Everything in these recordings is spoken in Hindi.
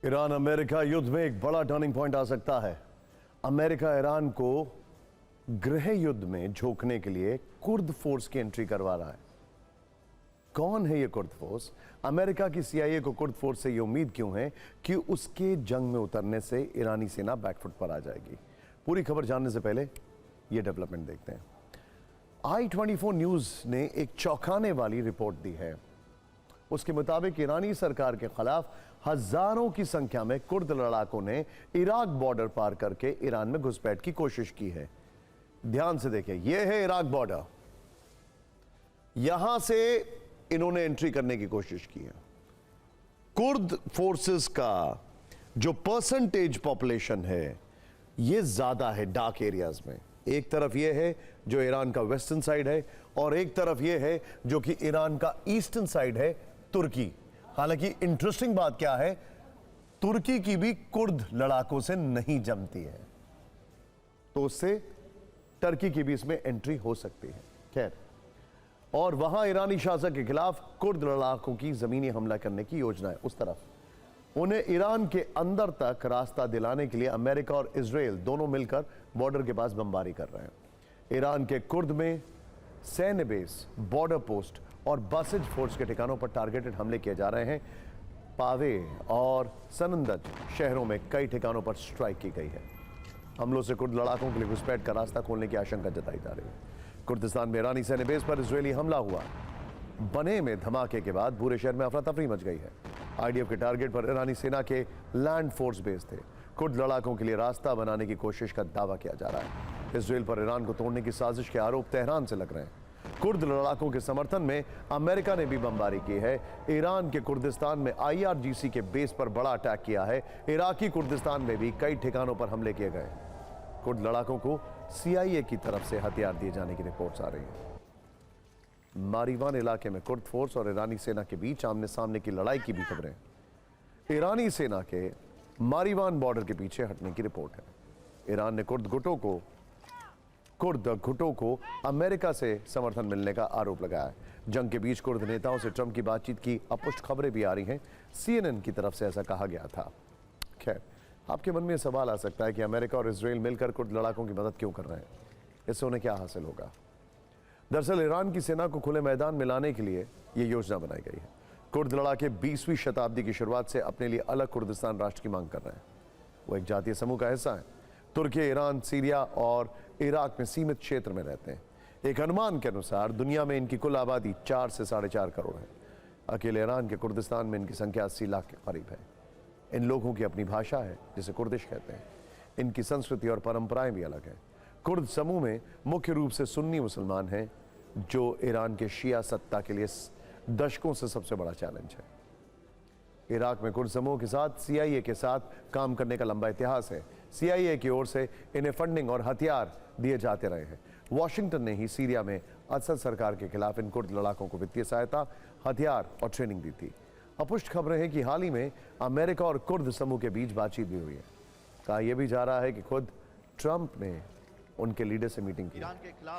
ईरान अमेरिका युद्ध में एक बड़ा टर्निंग पॉइंट आ सकता है। अमेरिका ईरान को गृह युद्ध में झोंकने के लिए कुर्द फोर्स की एंट्री करवा रहा है। कौन है ये कुर्द फोर्स? अमेरिका की सीआईए को कुर्द फोर्स से ये उम्मीद क्यों है कि उसके जंग में उतरने से ईरानी सेना बैकफुट पर आ जाएगी? पूरी खबर जानने से पहले ये डेवलपमेंट देखते हैं। i24 न्यूज ने एक चौंकाने वाली रिपोर्ट दी है। उसके मुताबिक ईरानी सरकार के खिलाफ हजारों की संख्या में कुर्द लड़ाकों ने इराक बॉर्डर पार करके ईरान में घुसपैठ की कोशिश की है। ध्यान से देखें, यह है इराक बॉर्डर। यहां से इन्होंने एंट्री करने की कोशिश की है। कुर्द फोर्सेस का जो परसेंटेज पॉपुलेशन है यह ज्यादा है डार्क एरियाज में। एक तरफ यह है जो ईरान का वेस्टर्न साइड है और एक तरफ यह है जो कि ईरान का ईस्टर्न साइड है, तुर्की। हालांकि इंटरेस्टिंग बात क्या है, तुर्की की भी कुर्द लड़ाकों से नहीं जमती है, तो उससे टर्की की भी इसमें एंट्री हो सकती है। खैर, और वहां ईरानी शासक के खिलाफ कुर्द लड़ाकों की जमीनी हमला करने की योजना है। उस तरफ उन्हें ईरान के अंदर तक रास्ता दिलाने के लिए अमेरिका और इजराइल दोनों मिलकर बॉर्डर के पास बमबारी कर रहे हैं। ईरान के कुर्द में सैन्य बेस, बॉर्डर पोस्ट और बसेज फोर्स के ठिकानों पर टारगेटेड हमले किए जा रहे हैं। पावे और सनंदज शहरों में कई ठिकानों पर स्ट्राइक की गई है। हमलों से कुर्द लड़ाकों के लिए घुसपैठ का रास्ता खोलने की आशंका जताई जा रही है। कुर्दिस्तान में ईरानी सैन्य बेस पर इजरायली हमला हुआ। बने में धमाके के बाद पूरे शहर में अफरा तफरी मच गई है। आईडीएफ के टारगेट पर ईरानी सेना के लैंड फोर्स बेस थे। कुर्द लड़ाकों के लिए रास्ता बनाने की कोशिश का दावा किया जा रहा है। इसराइल पर ईरान को तोड़ने की साजिश के आरोप तेहरान से लग रहे हैं। कुर्द लड़ाकों के समर्थन में अमेरिका ने भी बमबारी की है। ईरान के कुर्दिस्तान में आईआरजीसी के बेस पर बड़ा अटैक किया है। इराकी कुर्दिस्तान में भी कई ठिकानों पर हमले किए गए। कुर्द लड़ाकों को सीआईए की तरफ से हथियार दिए जाने की रिपोर्ट्स आ रही हैं। मारीवान इलाके में कुर्द फोर्स और ईरानी सेना के बीच आमने सामने की लड़ाई की भी खबरें। ईरानी सेना के मारीवान बॉर्डर के पीछे हटने की रिपोर्ट है। ईरान ने कुर्द गुटों को अमेरिका से समर्थन मिलने का आरोप लगाया है। जंग के बीच कुर्द नेताओं से ट्रंप की बातचीत की अपुष्ट खबरें भी आ रही हैं। सीएनएन की तरफ से ऐसा कहा गया था। खैर, आपके मन में सवाल आ सकता है कि अमेरिका और इजराइल मिलकर कुर्द लड़ाकों की मदद क्यों कर रहे हैं? इससे उन्हें क्या हासिल होगा? दरअसल ईरान की सेना को खुले मैदान में लाने के लिए यह योजना बनाई गई है। कुर्द लड़ाके 20वीं शताब्दी की शुरुआत से अपने लिए अलग कुर्दिस्तान राष्ट्र की मांग कर रहे हैं। वो एक जातीय समूह का हिस्सा है। तुर्की, ईरान, सीरिया और इराक में सीमित क्षेत्र में रहते हैं। एक अनुमान के अनुसार दुनिया में इनकी कुल आबादी 4 से 4.5 करोड़ है। अकेले ईरान के कुर्दिस्तान में इनकी संख्या 80 लाख के करीब है। इन लोगों की अपनी भाषा है जिसे कुर्दिश कहते हैं। इनकी संस्कृति और परंपराएं भी अलग हैं। कुर्द समूह में मुख्य रूप से सुन्नी मुसलमान हैं, जो ईरान के शिया सत्ता के लिए दशकों से सबसे बड़ा चैलेंज है। इराक में कुर्द समूह के साथ सीआईए के साथ काम करने का लंबा इतिहास है। सीआईए की ओर से इन्हें फंडिंग और हथियार दिए जाते रहे हैं। वॉशिंगटन ने ही सीरिया में असद सरकार के खिलाफ इन कुर्द लड़ाकों को वित्तीय सहायता, हथियार और ट्रेनिंग दी थी। अपुष्ट खबरें हैं कि हाल ही में अमेरिका और कुर्द समूह के बीच बातचीत भी हुई है। कहा यह भी जा रहा है कि खुद ट्रंप ने उनके लीडर से मीटिंग की।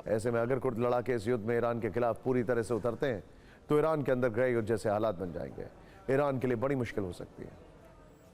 ऐसे में अगर कुर्द लड़ाके इस युद्ध में ईरान के खिलाफ पूरी तरह से उतरते हैं तो ईरान के अंदर गृह युद्ध जैसे हालात बन जाएंगे। ईरान के लिए बड़ी मुश्किल हो सकती है।